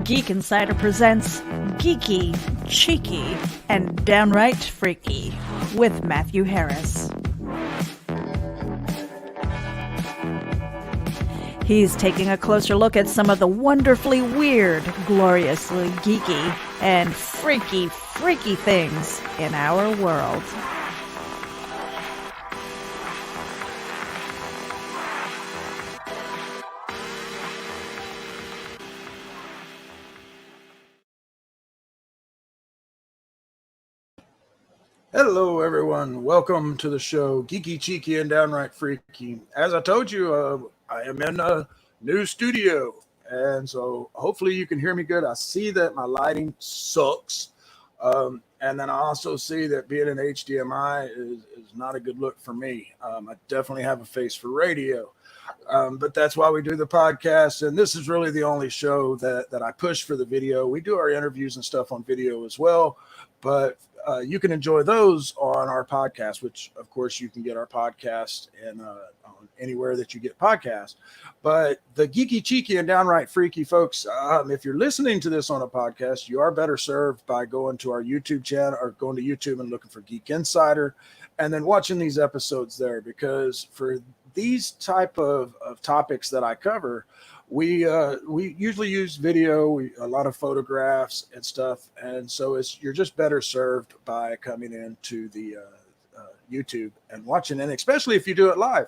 Geek Insider presents Geeky, Cheeky, and Downright Freaky with Matthew Harris. He's taking a closer look at some of the wonderfully weird, gloriously geeky, and freaky things in our world. Hello, everyone. Welcome to the show, Geeky, Cheeky, and Downright Freaky. As I told you, I am in a new studio, and so hopefully you can hear me good. I see that my lighting sucks, and then I also see that being an HDMI is not a good look for me. I definitely have a face for radio, but that's why we do the podcast, and this is really the only show that I push for the video. We do our interviews and stuff on video as well, but you can enjoy those on our podcast, which, of course, you can get our podcast and on anywhere that you get podcasts. But the Geeky, Cheeky, and Downright Freaky folks, if you're listening to this on a podcast, you are better served by going to our YouTube channel or going to YouTube and looking for Geek Insider and then watching these episodes there, because for these type of topics that I cover, we usually use video, a lot of photographs and stuff, and so you're just better served by coming into the YouTube and watching, and especially if you do it live.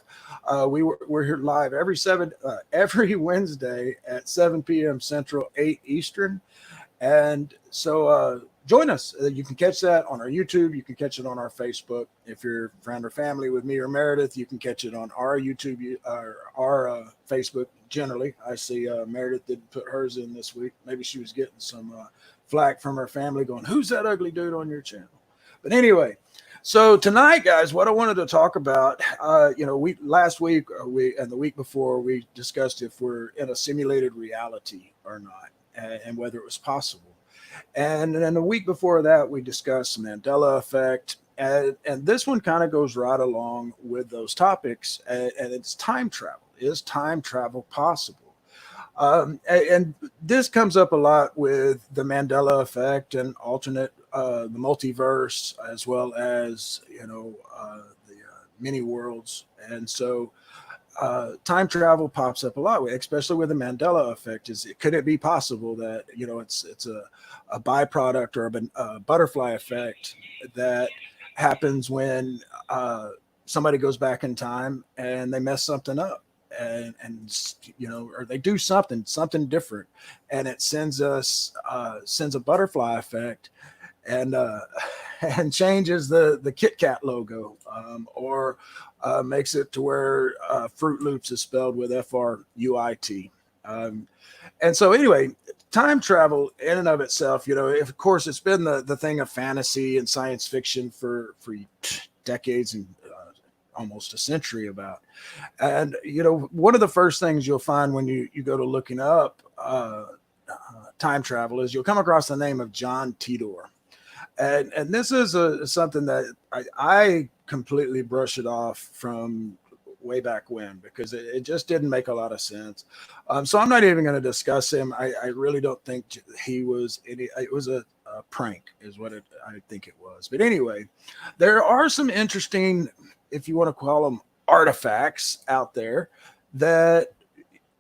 We're here live every Wednesday at 7 p.m. Central, 8 Eastern, and so join us. You can catch that on our YouTube. You can catch it on our Facebook. If you're friend or family with me or Meredith, you can catch it on our YouTube, our Facebook. Generally, I see Meredith didn't put hers in this week. Maybe she was getting some flack from her family going, "Who's that ugly dude on your channel?" But anyway, so tonight, guys, what I wanted to talk about, last week and the week before, we discussed if we're in a simulated reality or not, and whether it was possible. And then the week before that, we discussed Mandela Effect. And this one kind of goes right along with those topics. And it's time travel. Is time travel possible? And this comes up a lot with the Mandela Effect and alternate, the multiverse, as well as, the many worlds. And so time travel pops up a lot, especially with the Mandela Effect. Could it be possible that it's a byproduct or a butterfly effect that happens when somebody goes back in time and they mess something up, and or they do something different, and it sends a butterfly effect and changes the Kit Kat logo, or makes it to where Fruit Loops is spelled with Fruit. And so anyway, time travel in and of itself, of course, it's been the thing of fantasy and science fiction for decades and almost a century about. And, one of the first things you'll find when you go to looking up time travel is you'll come across the name of John Titor. And this is something that I completely brush it off from way back when, because it just didn't make a lot of sense. So I'm not even going to discuss him. I really don't think he was any. It was a prank is what I think it was. But anyway, there are some interesting, if you want to call them artifacts out there, that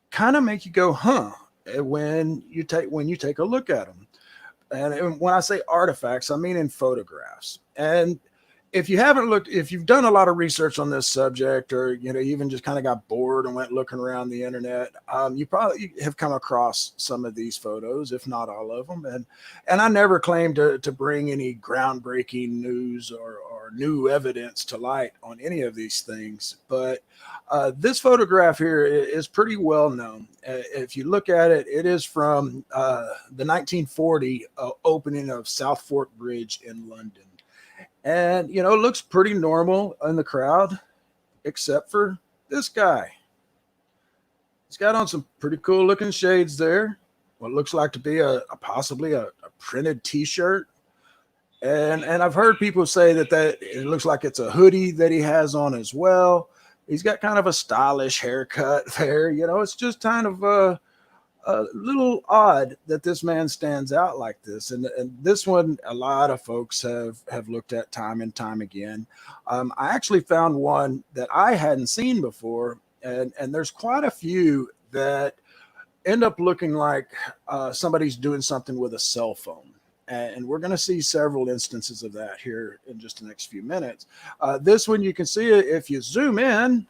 kind of make you go, huh, when you take a look at them. And when I say artifacts, I mean in photographs. And if you've done a lot of research on this subject, or even just kind of got bored and went looking around the internet, you probably have come across some of these photos, if not all of them. And I never claim to bring any groundbreaking news or new evidence to light on any of these things, but this photograph here is pretty well known. If you look at it, it is from the 1940 opening of South Fork Bridge in London. And, it looks pretty normal in the crowd, except for this guy. He's got on some pretty cool looking shades there. What looks like to be possibly a printed t-shirt. And I've heard people say that it looks like it's a hoodie that he has on as well. He's got kind of a stylish haircut there. It's just kind of a little odd that this man stands out like this. And this one, a lot of folks have looked at time and time again. I actually found one that I hadn't seen before, and there's quite a few that end up looking like somebody's doing something with a cell phone. And we're going to see several instances of that here in just the next few minutes. This one, you can see it if you zoom in.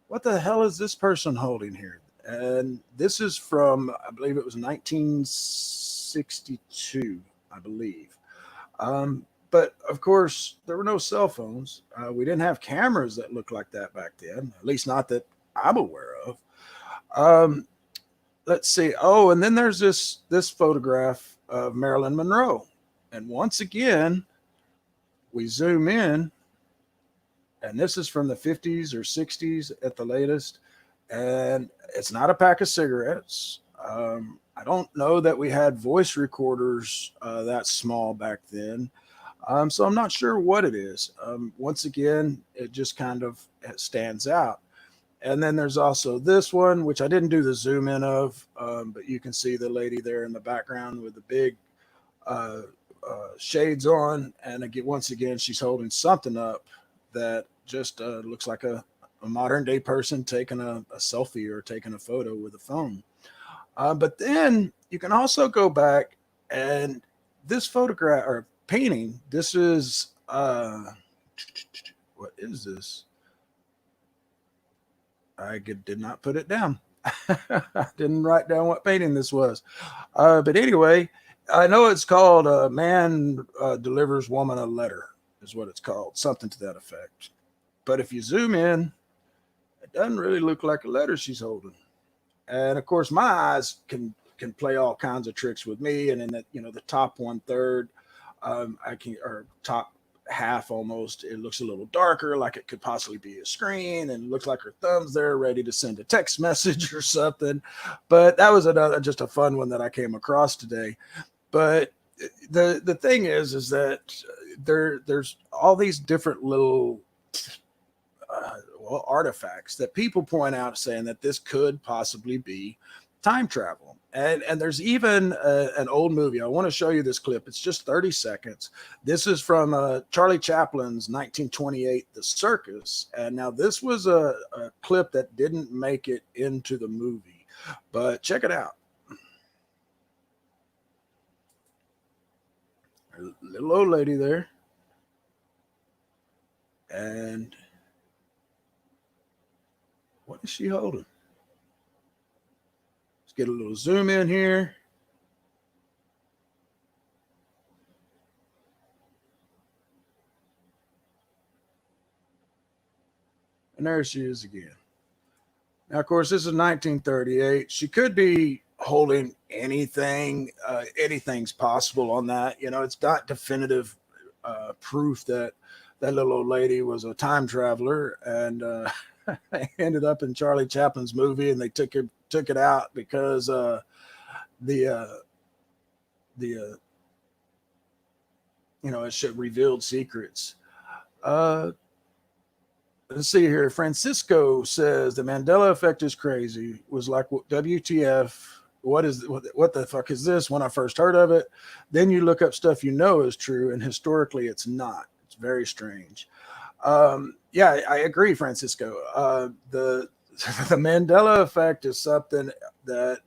What the hell is this person holding here? And this is from, I believe it was 1962, I believe. But of course, there were no cell phones. We didn't have cameras that looked like that back then, at least not that I'm aware of. Let's see. Oh, and then there's this photograph of Marilyn Monroe. And once again, we zoom in, and this is from the 50s or 60s at the latest. And it's not a pack of cigarettes. I don't know that we had voice recorders that small back then. So I'm not sure what it is. Once again, it just kind of stands out. And then there's also this one, which I didn't do the zoom in of, but you can see the lady there in the background with the big shades on. And again, once again, she's holding something up that just looks like a modern day person taking a selfie or taking a photo with a phone. But then you can also go back, and this photograph or painting, this is, what is this? I did not put it down. I didn't write down what painting this was. But anyway, I know it's called Man Delivers Woman a Letter, is what it's called, something to that effect. But if you zoom in, it doesn't really look like a letter she's holding. And of course, my eyes can play all kinds of tricks with me. And in the, the top 1/3, or top half almost, it looks a little darker, like it could possibly be a screen, and it looks like her thumb's there ready to send a text message or something. But that was just a fun one that I came across today. But the thing is that there's all these different little artifacts that people point out saying that this could possibly be time travel. And there's even an old movie. I want to show you this clip. It's just 30 seconds. This is from Charlie Chaplin's 1928, The Circus. And now this was a clip that didn't make it into the movie, but check it out. A little old lady there. And what is she holding? Let's get a little zoom in here. And there she is again. Now, of course, this is 1938. She could be holding anything. Anything's possible on that. It's not definitive proof that that little old lady was a time traveler and ended up in Charlie Chaplin's movie, and they took it out because it revealed secrets. Let's see here. Francisco says the Mandela Effect is crazy. Was like, WTF? What the fuck is this? When I first heard of it, then you look up stuff is true, and historically it's not. It's very strange. Yeah, I agree, Francisco. The Mandela Effect is something that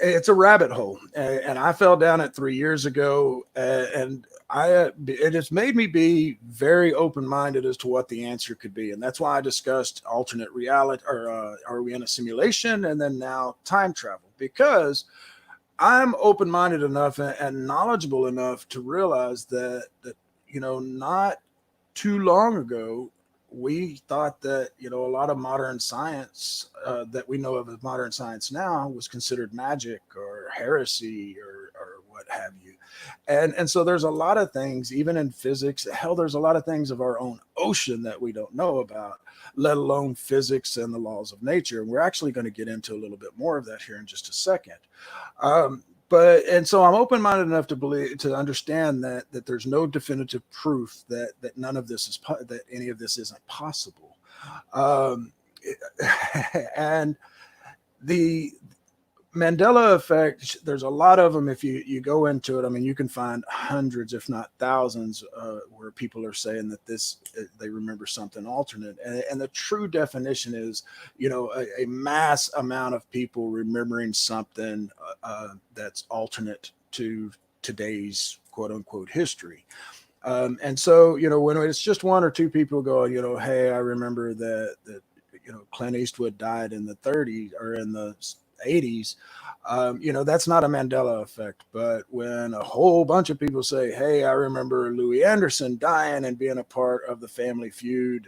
it's a rabbit hole, and I fell down it 3 years ago, and it has made me be very open-minded as to what the answer could be, and that's why I discussed alternate reality, or are we in a simulation, and then now time travel, because I'm open-minded enough and knowledgeable enough to realize that not too long ago, we thought that, a lot of modern science that we know of as modern science now was considered magic or heresy or what have you. And so there's a lot of things, even in physics, hell, there's a lot of things of our own ocean that we don't know about, let alone physics and the laws of nature. And we're actually going to get into a little bit more of that here in just a second. And so I'm open-minded enough to understand that there's no definitive proof that none of this is, that any of this isn't possible. And the Mandela Effect, there's a lot of them. If you go into it, I mean, you can find hundreds, if not thousands, where people are saying that they remember something alternate. And the true definition is, a mass amount of people remembering something that's alternate to today's quote unquote history. And so, when it's just one or two people going, hey, I remember that Clint Eastwood died in the 30s or in the 80s, that's not a Mandela effect. But when a whole bunch of people say, hey, I remember Louis Anderson dying and being a part of the Family Feud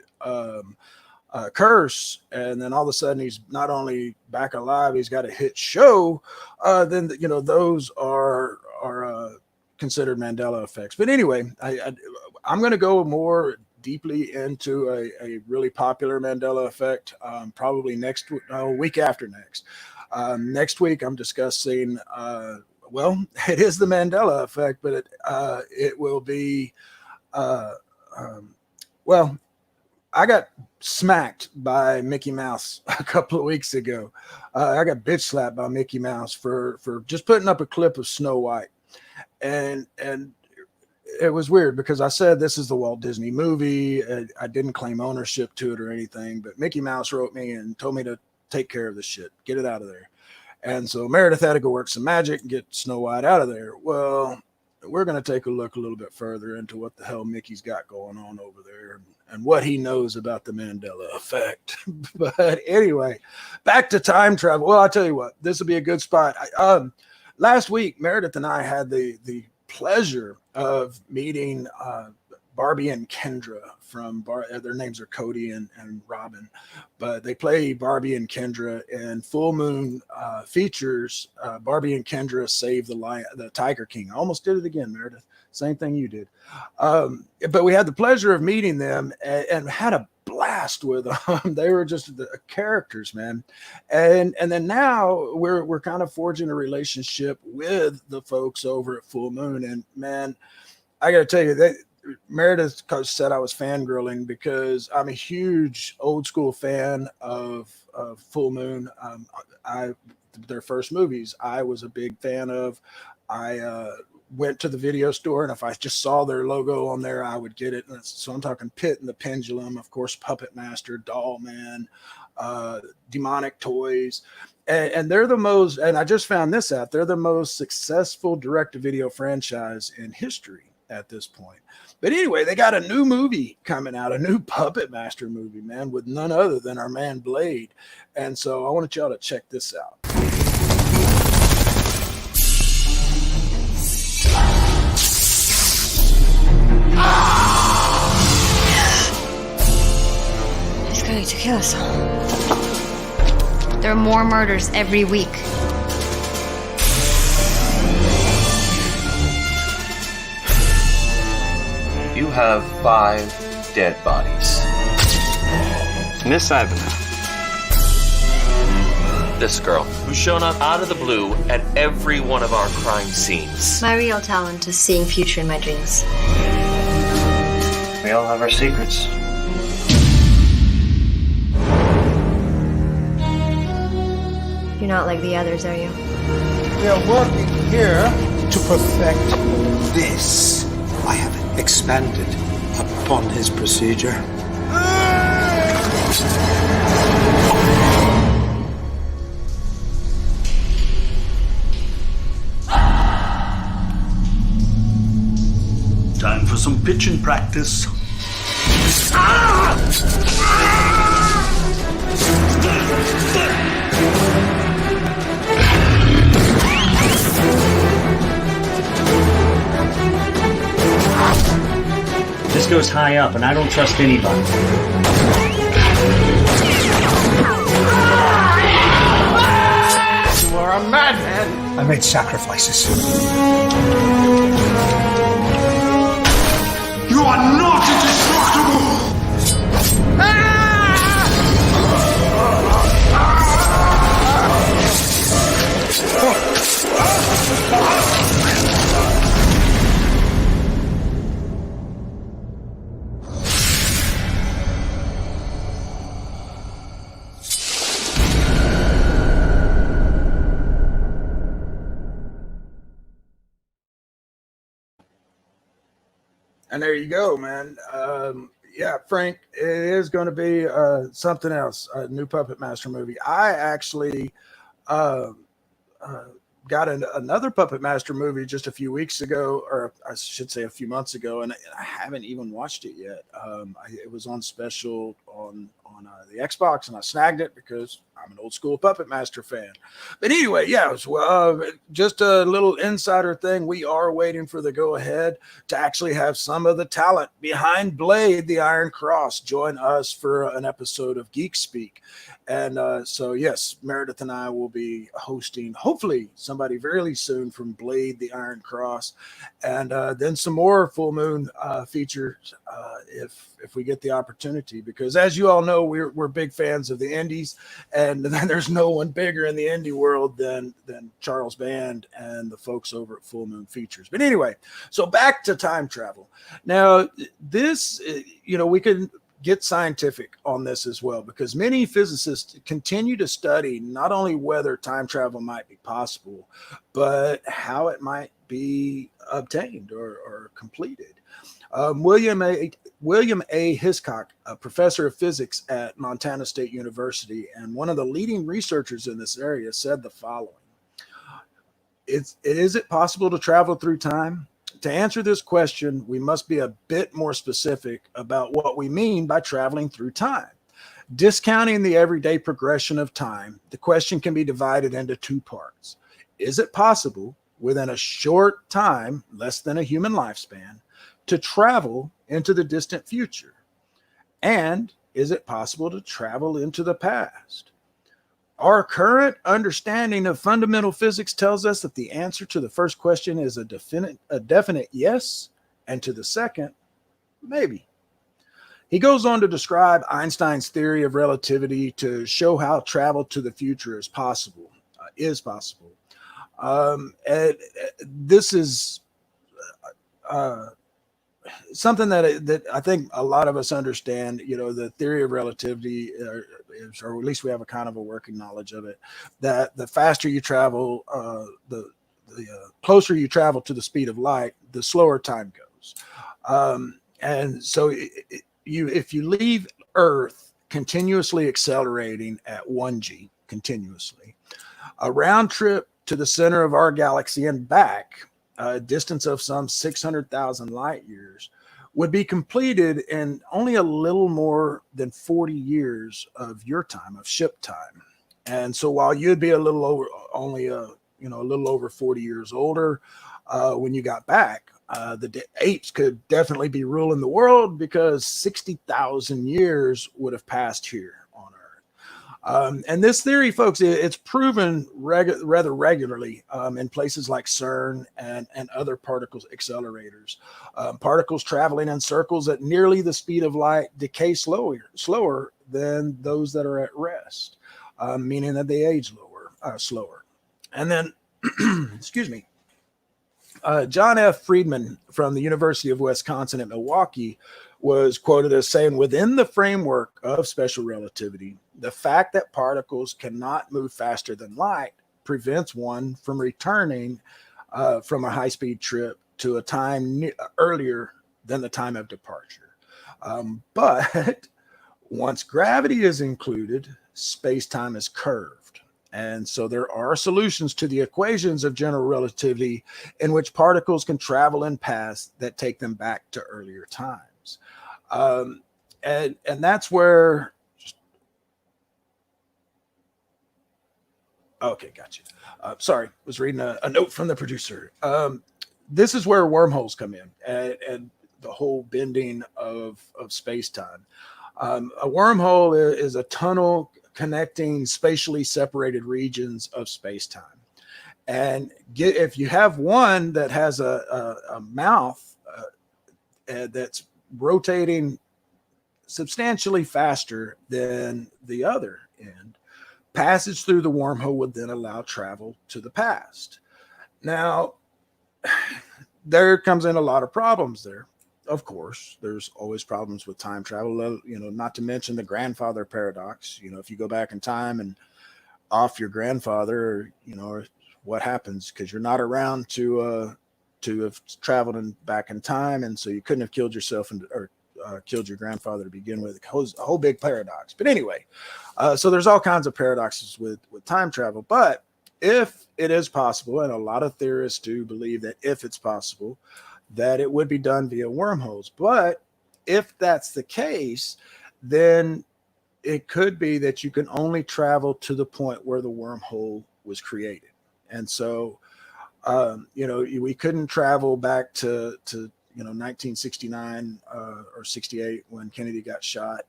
curse, and then all of a sudden he's not only back alive, he's got a hit show, then those are considered Mandela effects. But anyway, I'm going to go more deeply into a really popular Mandela effect probably week after next. Next week, I'm discussing, it is the Mandela effect, but it will be, I got smacked by Mickey Mouse a couple of weeks ago. I got bitch slapped by Mickey Mouse for just putting up a clip of Snow White. And it was weird because I said this is the Walt Disney movie. I didn't claim ownership to it or anything, but Mickey Mouse wrote me and told me to take care of this shit, get it out of there. And so Meredith had to go work some magic and get Snow White out of there. Well, we're going to take a look a little bit further into what the hell Mickey's got going on over there and what he knows about the Mandela effect. But anyway, back to time travel. Well, I'll tell you what, this will be a good spot. Last week, Meredith and I had the pleasure of meeting Barbie and Kendra from their names are Cody and Robin, but they play Barbie and Kendra, and Full Moon features Barbie and Kendra save the Tiger King. I almost did it again, Meredith. Same thing you did. But we had the pleasure of meeting them and had a blast with them. They were just the characters, man. And then now we're kind of forging a relationship with the folks over at Full Moon. And man, I got to tell you, Meredith said I was fangirling because I'm a huge old school fan of Full Moon. Their first movies I was a big fan of. I went to the video store, and if I just saw their logo on there, I would get it. And so I'm talking Pit and the Pendulum, of course, Puppet Master, Doll Man, Demonic Toys. And they're the most, and I just found this out, they're the most successful direct-to-video franchise in history at this point. But anyway, they got a new movie coming out, a new Puppet Master movie, man, with none other than our man Blade. And so I wanted y'all to check this out. He's going to kill us all. There are more murders every week. You have 5 dead bodies. Miss Ivanhoe. This girl, who's shown up out of the blue at every one of our crime scenes. My real talent is seeing future in my dreams. We all have our secrets. You're not like the others, are you? We are working here to perfect this. I have expanded upon his procedure. Time for some pitching practice. This goes high up, and I don't trust anybody. You are a madman. I made sacrifices. You are not indestructible! And there you go, man. Yeah, Frank, it is going to be something else, a new Puppet Master movie. I actually uh, uh, got another Puppet Master movie just a few weeks ago, or I should say a few months ago, and I haven't even watched it yet. It was on special on the Xbox, and I snagged it because I'm an old school Puppet Master fan. But anyway, yeah, it was, just a little insider thing. We are waiting for the go ahead to actually have some of the talent behind Blade, the Iron Cross, join us for an episode of Geek Speak. And so, yes, Meredith and I will be hosting, hopefully, somebody very soon from Blade, the Iron Cross, and then some more Full Moon features if we get the opportunity. Because as you all know, we're big fans of the indies, and there's no one bigger in the indie world than Charles Band and the folks over at Full Moon Features. But anyway, so back to time travel. Now, this, we can get scientific on this as well, because many physicists continue to study not only whether time travel might be possible, but how it might be obtained or completed. William A. Hiscock, a professor of physics at Montana State University and one of the leading researchers in this area, said the following: Is it possible to travel through time? To answer this question, we must be a bit more specific about what we mean by traveling through time. Discounting the everyday progression of time, the question can be divided into two parts. Is it possible, within a short time, less than a human lifespan, to travel into the distant future? And is it possible to travel into the past? Our current understanding of fundamental physics tells us that the answer to the first question is a definite yes, and to the second, maybe. He goes on to describe Einstein's theory of relativity to show how travel to the future is possible. And this is something that I think a lot of us understand. The theory of relativity, or at least we have a kind of a working knowledge of it, that the faster you travel, the closer you travel to the speed of light, the slower time goes. And so if you leave Earth continuously accelerating at 1G continuously, a round trip to the center of our galaxy and back, a distance of some 600,000 light years, would be completed in only a little more than 40 years of your time, of ship time. And so while you'd be a little over, only a little over 40 years older when you got back, the apes could definitely be ruling the world, because 60,000 years would have passed here on Earth. And this theory, folks, it's proven rather regularly in places like CERN and other particles accelerators. Particles traveling in circles at nearly the speed of light decay slower than those that are at rest, meaning that they age slower. And then, excuse me, John F. Friedman from the University of Wisconsin at Milwaukee was quoted as saying, within the framework of special relativity, the fact that particles cannot move faster than light prevents one from returning from a high-speed trip to a time earlier than the time of departure. But once gravity is included, space-time is curved. And so there are solutions to the equations of general relativity in which particles can travel in paths that take them back to earlier times. And that's where... Okay, gotcha. Sorry, was reading a note from the producer. This is where wormholes come in, and the whole bending of space-time. A wormhole is a tunnel connecting spatially separated regions of space-time. And if you have one that has a mouth that's rotating substantially faster than the other end, passage through the wormhole would then allow travel to the past. Now, there comes in a lot of problems there. Of course, there's always problems with time travel, not to mention the grandfather paradox. If you go back in time and off your grandfather, what happens? Because you're not around to to have traveled back in time, and so you couldn't have killed yourself or killed your grandfather to begin with. A whole big paradox. But anyway, so there's all kinds of paradoxes with time travel. But if it is possible, and a lot of theorists do believe that if it's possible, that it would be done via wormholes. But if that's the case, then it could be that you can only travel to the point where the wormhole was created. And so, we couldn't travel back to 1969 or 68 when Kennedy got shot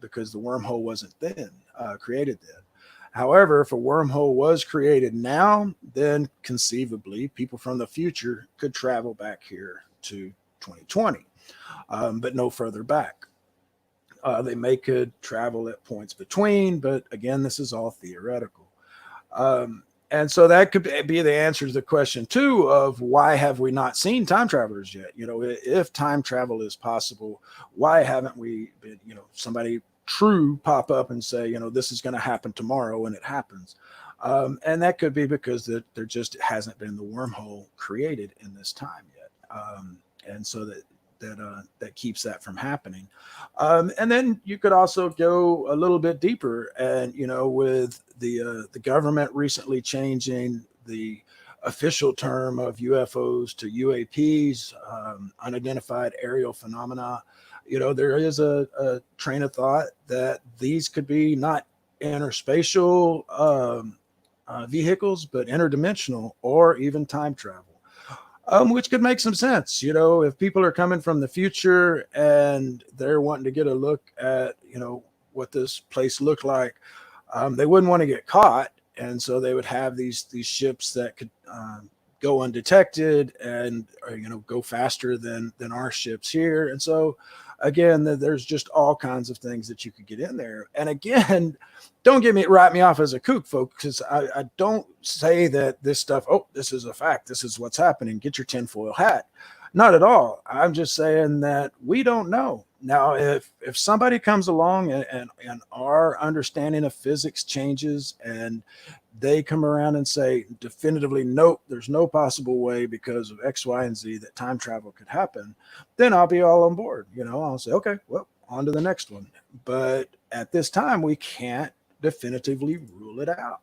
because the wormhole wasn't then created then. However, if a wormhole was created now, then conceivably people from the future could travel back here to 2020, but no further back. They could travel at points between, but again, this is all theoretical. And so that could be the answer to the question too of why have we not seen time travelers yet? If time travel is possible, why haven't we been, somebody true pop up and say, this is going to happen tomorrow when it happens. And that could be because there just hasn't been the wormhole created in this time yet. And so that keeps that from happening. And then you could also go a little bit deeper and, with the government recently changing the official term of UFOs to UAPs, unidentified aerial phenomena, there is a train of thought that these could be not interspatial vehicles, but interdimensional or even time travel. Which could make some sense, if people are coming from the future and they're wanting to get a look at, what this place looked like, they wouldn't want to get caught, and so they would have these ships that could go undetected and go faster than our ships here. And so again, there's just all kinds of things that you could get in there. And again, don't write me off as a kook, folks, because I don't say that this stuff, this is a fact, this is what's happening, get your tinfoil hat. Not at all. I'm just saying that we don't know. Now, if somebody comes along and our understanding of physics changes and they come around and say definitively, nope, there's no possible way because of X, Y, and Z that time travel could happen, then I'll be all on board. I'll say, okay, well, on to the next one. But at this time, we can't definitively rule it out.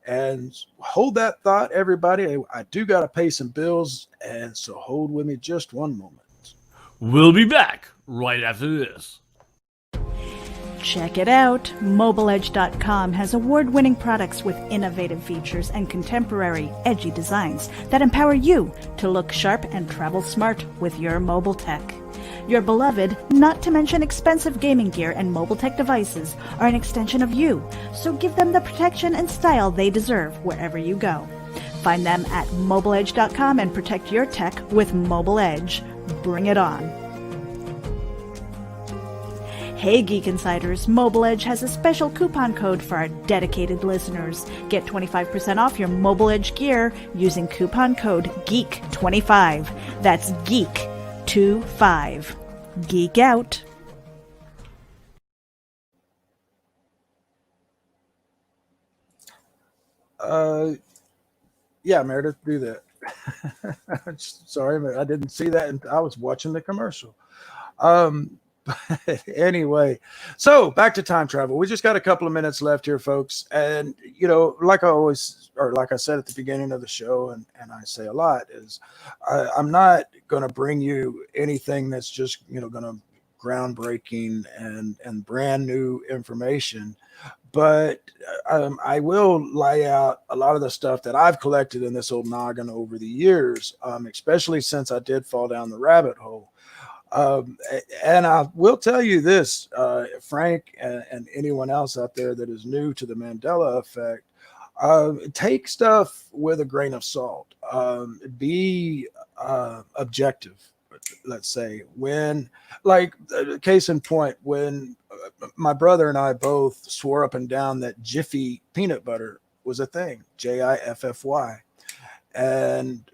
And hold that thought, everybody. I do got to pay some bills, and so hold with me just one moment. We'll be back right after this. Check it out. MobileEdge.com has award-winning products with innovative features and contemporary, edgy designs that empower you to look sharp and travel smart with your mobile tech. Your beloved, not to mention expensive gaming gear and mobile tech devices, are an extension of you, so give them the protection and style they deserve wherever you go. Find them at MobileEdge.com and protect your tech with Mobile Edge. Bring it on. Hey Geek Insiders, Mobile Edge has a special coupon code for our dedicated listeners. Get 25% off your Mobile Edge gear using coupon code GEEK25. That's GEEK25. Geek out. Yeah, Meredith, do that. Sorry, I didn't see that, and I was watching the commercial. But anyway, so back to time travel. We just got a couple of minutes left here, folks. And, like I said at the beginning of the show, and I say a lot, is I'm not going to bring you anything that's just, going to groundbreaking and brand new information. But I will lay out a lot of the stuff that I've collected in this old noggin over the years, especially since I did fall down the rabbit hole. And I will tell you this, Frank, and anyone else out there that is new to the Mandela Effect, take stuff with a grain of salt. Be objective, let's say. When, like, case in point, when my brother and I both swore up and down that Jiffy peanut butter was a thing, Jiffy, and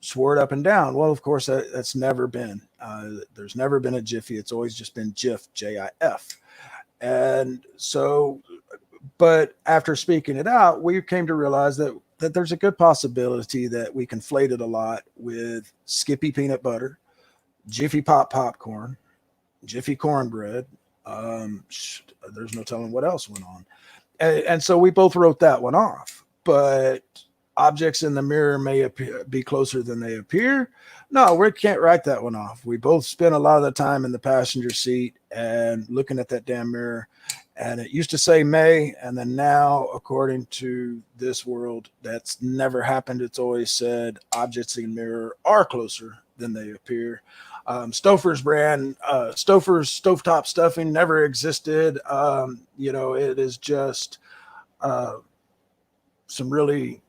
swore it up and down. Well, of course, that's never been. There's never been a Jiffy. It's always just been Jif, Jif. And so, but after speaking it out, we came to realize that that there's a good possibility that we conflated a lot with Skippy peanut butter, Jiffy Pop popcorn, Jiffy cornbread. There's no telling what else went on. And so we both wrote that one off. But objects in the mirror may be closer than they appear. No, we can't write that one off. We both spent a lot of the time in the passenger seat and looking at that damn mirror. And it used to say May, and then now, according to this world, that's never happened. It's always said objects in the mirror are closer than they appear. Stouffer's brand, Stouffer's stovetop stuffing never existed. It is just some really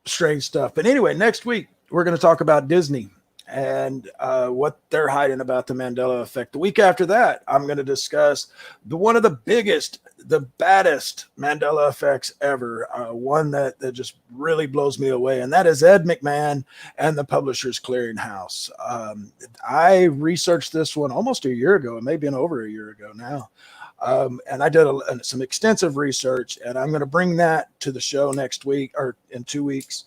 strange stuff. But anyway, next week, we're going to talk about Disney and what they're hiding about the Mandela Effect. The week after that, I'm going to discuss one of the biggest, the baddest Mandela Effects ever, one that just really blows me away, and that is Ed McMahon and the Publishers Clearinghouse. I researched this one almost a year ago. It may have been over a year ago now. And I did some extensive research, and I'm going to bring that to the show next week or in 2 weeks.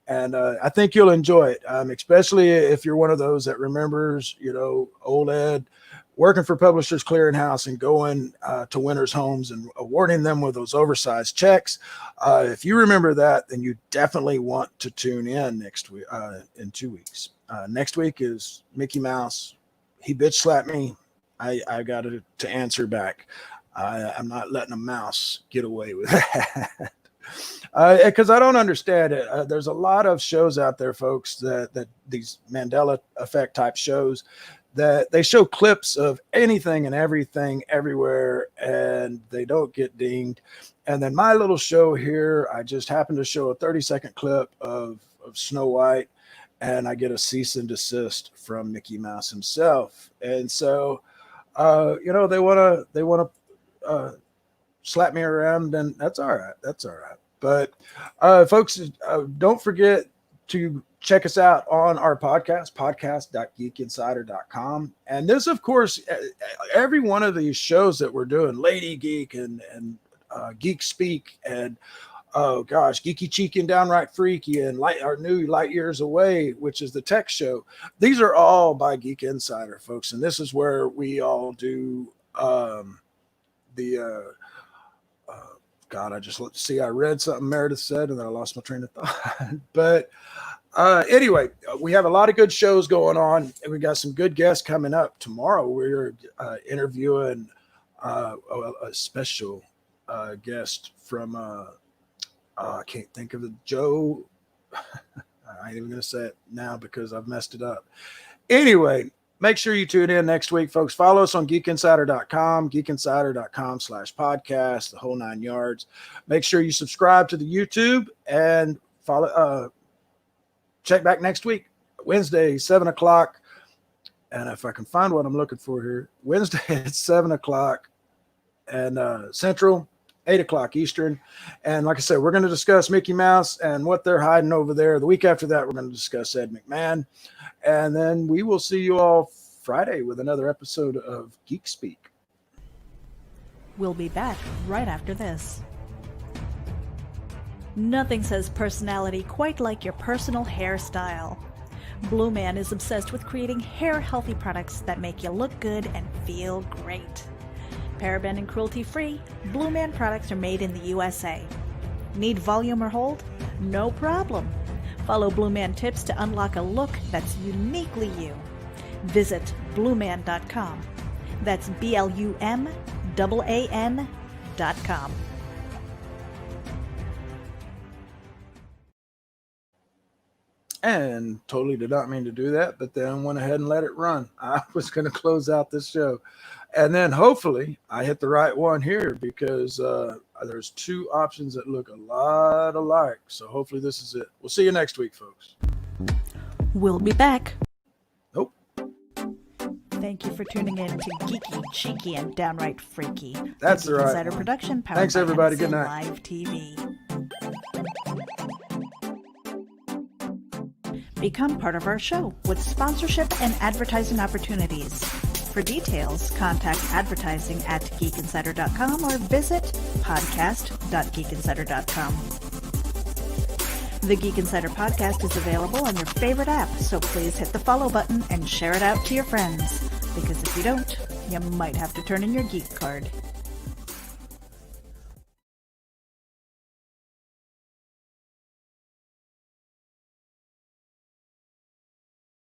And I think you'll enjoy it, especially if you're one of those that remembers, old Ed working for Publishers Clearinghouse and going to winners' homes and awarding them with those oversized checks. If you remember that, then you definitely want to tune in next week, in 2 weeks. Next week is Mickey Mouse. He bitch slapped me. I got to answer back. I'm not letting a mouse get away with that. Because I don't understand it. There's a lot of shows out there, folks, that these Mandela Effect type shows that they show clips of anything and everything everywhere, and they don't get dinged. And then my little show here, I just happened to show a 30-second clip of Snow White, and I get a cease and desist from Mickey Mouse himself. And so, they want to slap me around, and that's all right. That's all right. But folks, don't forget to check us out on our podcast, podcast.geekinsider.com. And this, of course, every one of these shows that we're doing, Lady Geek and Geek Speak and, oh gosh, Geeky, Cheeky, and Downright Freaky, and our new Light Years Away, which is the tech show. These are all by Geek Insider, folks. And this is where we all do I read something Meredith said, and then I lost my train of thought. But anyway, we have a lot of good shows going on, and we got some good guests coming up. Tomorrow, we're interviewing a special guest from, I can't think of it, Joe. I ain't even going to say it now because I've messed it up. Anyway, make sure you tune in next week, folks. Follow us on geekinsider.com, geekinsider.com/podcast, the whole 9 yards. Make sure you subscribe to the YouTube and follow. Check back next week, Wednesday, 7 o'clock. And if I can find what I'm looking for here, Wednesday at 7 o'clock and Central, 8 o'clock Eastern. And like I said, we're going to discuss Mickey Mouse and what they're hiding over there. The week after that, we're going to discuss Ed McMahon. And then we will see you all Friday with another episode of Geek Speak. We'll be back right after this. Nothing says personality quite like your personal hairstyle. Blue Man is obsessed with creating hair-healthy products that make you look good and feel great. Paraben and cruelty-free, Blue Man products are made in the USA. Need volume or hold? No problem. Follow Blue Man tips to unlock a look that's uniquely you. Visit blueman.com. That's BLUMAAN.com. And totally did not mean to do that, but then went ahead and let it run. I was going to close out this show. And then hopefully I hit the right one here because there's two options that look a lot alike. So hopefully this is it. We'll see you next week, folks. We'll be back. Nope. Thank you for tuning in to Geeky, Cheeky, and Downright Freaky. That's the right Insider one. production powered Thanks, by everybody. Good Henson night. Live TV. Become part of our show with sponsorship and advertising opportunities. For details, contact advertising at geekinsider.com or visit podcast.geekinsider.com. The Geek Insider podcast is available on your favorite app, so please hit the follow button and share it out to your friends. Because if you don't, you might have to turn in your geek card.